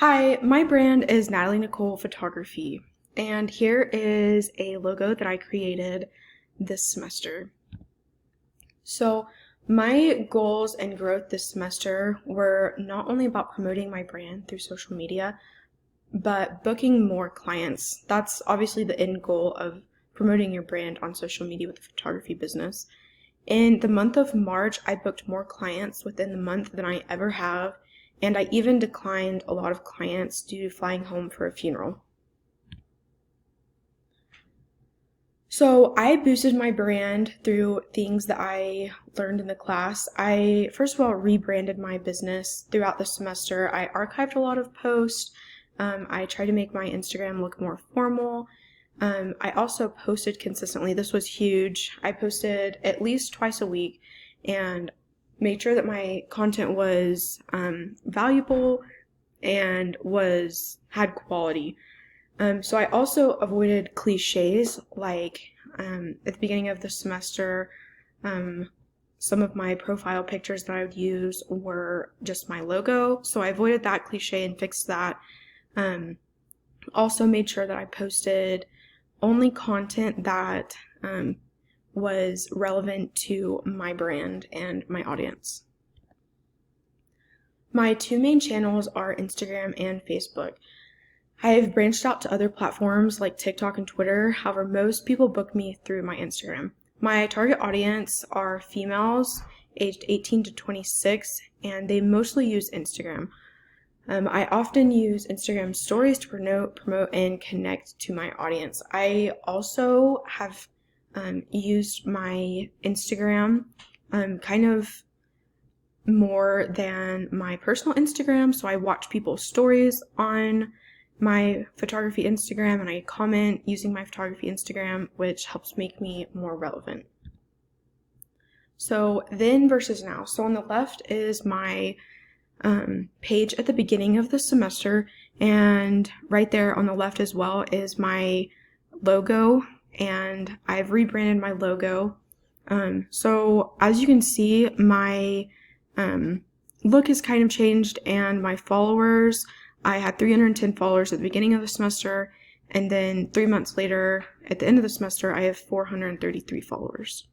Hi, my brand is Natalie Nicole Photography, and here is a logo that I created this semester. So, my goals and growth this semester were not only about promoting my brand through social media, but booking more clients. That's obviously the end goal of promoting your brand on social media with a photography business. In the month of March, I booked more clients within the month than I ever have, and I even declined a lot of clients due to flying home for a funeral. So I boosted my brand through things that I learned in the class. I, first of all, rebranded my business throughout the semester. I archived a lot of posts. I tried to make my Instagram look more formal. I also posted consistently. This was huge. I posted at least twice a week and made sure that my content was valuable and had quality. So I also avoided cliches like at the beginning of the semester, some of my profile pictures that I would use were just my logo. So I avoided that cliche and fixed that. Also made sure that I posted only content that was relevant to my brand and my audience. My two main channels are Instagram and Facebook. I have branched out to other platforms like TikTok and Twitter. However, most people book me through my Instagram. My target audience are females aged 18 to 26, and they mostly use Instagram. I often use Instagram stories to promote, and connect to my audience. I also have used my Instagram kind of more than my personal Instagram. So I watch people's stories on my photography Instagram and I comment using my photography Instagram, which helps make me more relevant. So then versus now. So on the left is my page at the beginning of the semester, and right there on the left as well is my logo, and I've rebranded my logo. So as you can see, my look has kind of changed, and my followers, I had 310 followers at the beginning of the semester, and then 3 months later, at the end of the semester, I have 433 followers.